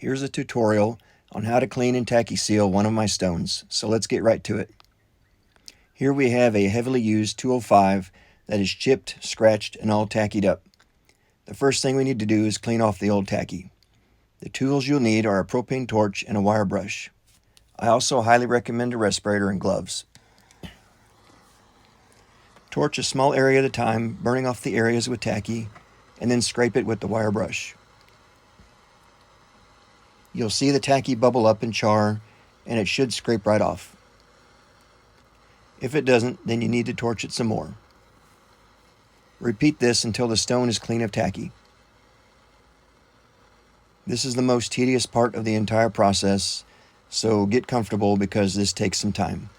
Here's a tutorial on how to clean and tacky seal one of my stones, so let's get right to it. Here we have a heavily used 205 that is chipped, scratched, and all tackied up. The first thing we need to do is clean off the old tacky. The tools you'll need are a propane torch and a wire brush. I also highly recommend a respirator and gloves. Torch a small area at a time, burning off the areas with tacky, and then scrape it with the wire brush. You'll see the tacky bubble up and char, and it should scrape right off. If it doesn't, then you need to torch it some more. Repeat this until the stone is clean of tacky. This is the most tedious part of the entire process, so get comfortable because this takes some time.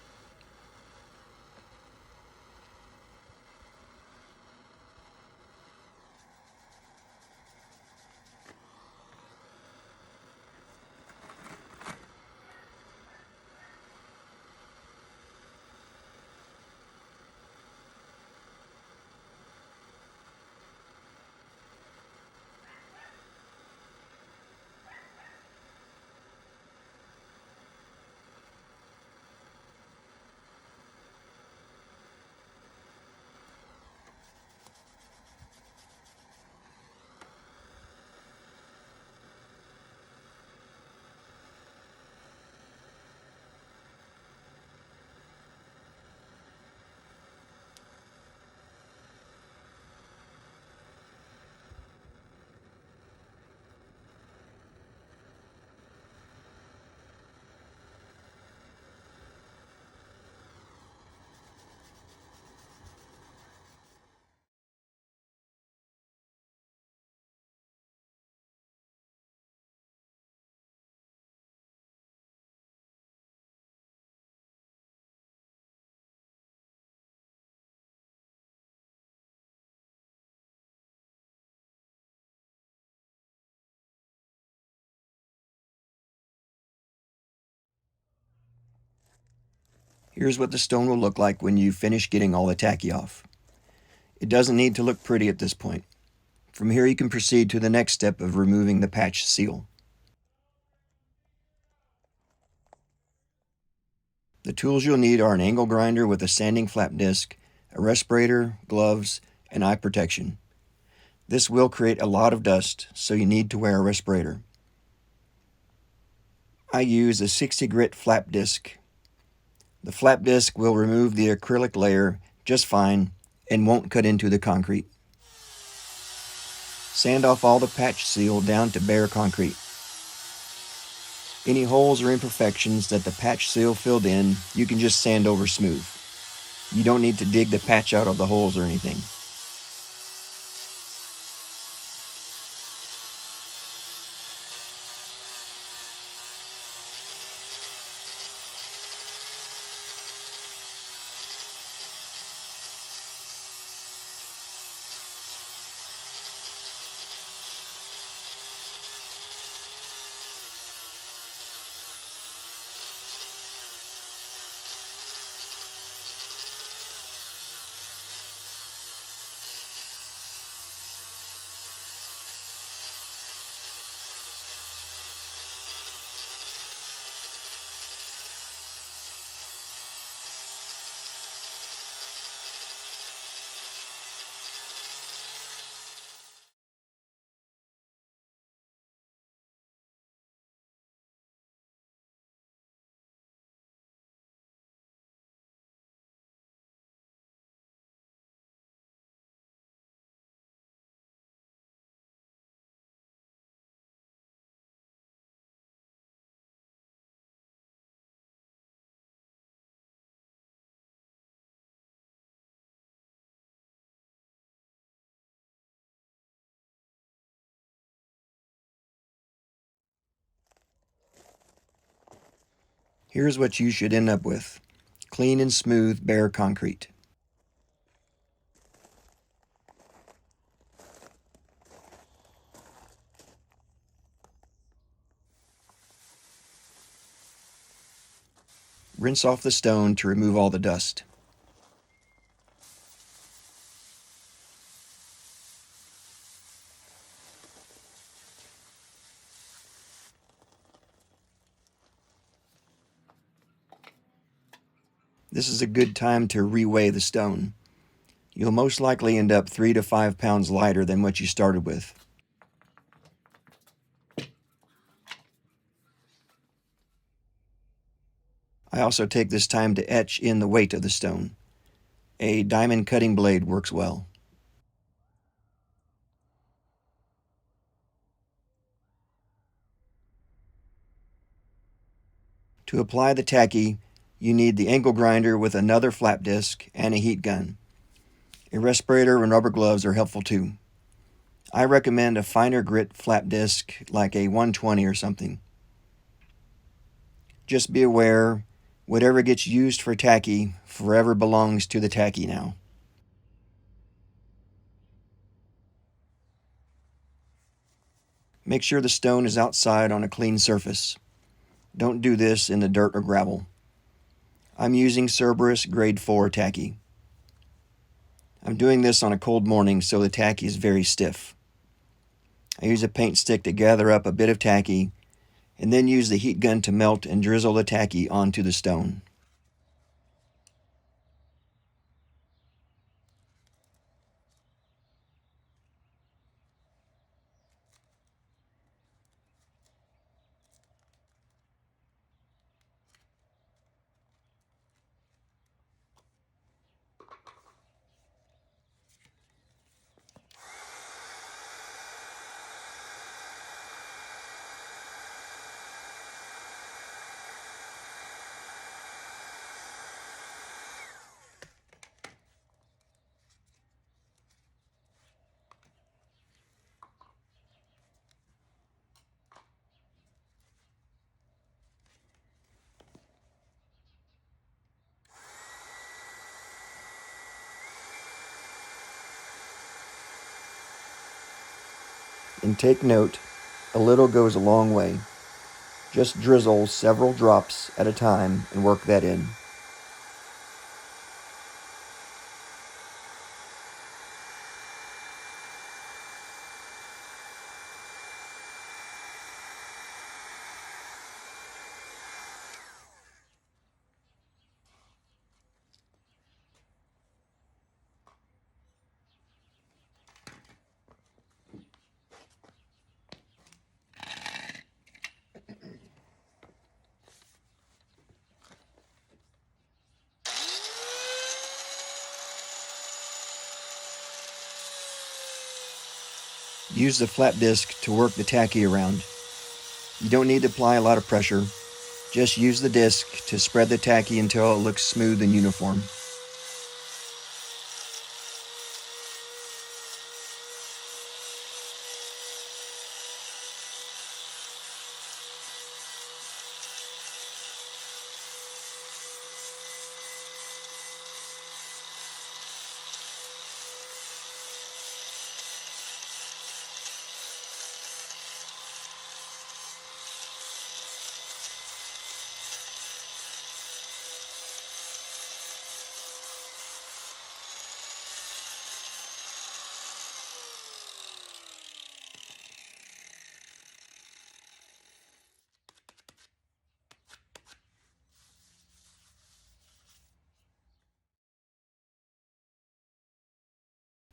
Here's what the stone will look like when you finish getting all the tacky off. It doesn't need to look pretty at this point. From here you can proceed to the next step of removing the patch seal. The tools you'll need are an angle grinder with a sanding flap disc, a respirator, gloves, and eye protection. This will create a lot of dust, so you need to wear a respirator. I use a 60 grit flap disc. The flap disc will remove the acrylic layer just fine and won't cut into the concrete. Sand off all the patch seal down to bare concrete. Any holes or imperfections that the patch seal filled in, you can just sand over smooth. You don't need to dig the patch out of the holes or anything. Here's what you should end up with: clean and smooth, bare concrete. Rinse off the stone to remove all the dust. this is a good time to reweigh the stone. You'll most likely end up 3 to 5 pounds lighter than what you started with. I also take this time to etch in the weight of the stone. A diamond cutting blade works well. To apply the tacky, you need the angle grinder with another flap disc and a heat gun. A respirator and rubber gloves are helpful too. I recommend a finer grit flap disc like a 120 or something. Just be aware, whatever gets used for tacky forever belongs to the tacky now. Make sure the stone is outside on a clean surface. Don't do this in the dirt or gravel. I'm using Cerberus Grade 4 tacky. I'm doing this on a cold morning so the tacky is very stiff. I use a paint stick to gather up a bit of tacky and then use the heat gun to melt and drizzle the tacky onto the stone. And take note, a little goes a long way. Just drizzle several drops at a time and work that in. Use the flap disc to work the tacky around. You don't need to apply a lot of pressure. Just use the disc to spread the tacky until it looks smooth and uniform.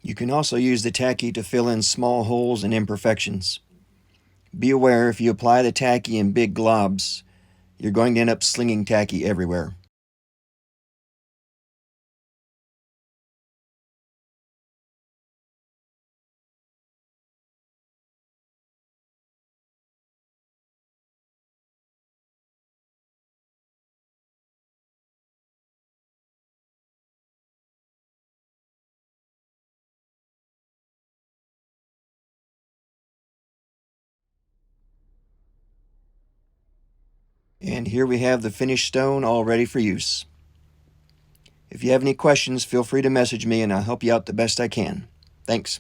You can also use the tacky to fill in small holes and imperfections. Be aware if you apply the tacky in big globs, you're going to end up slinging tacky everywhere. And here we have the finished stone all ready for use. If you have any questions, feel free to message me and I'll help you out the best I can. Thanks.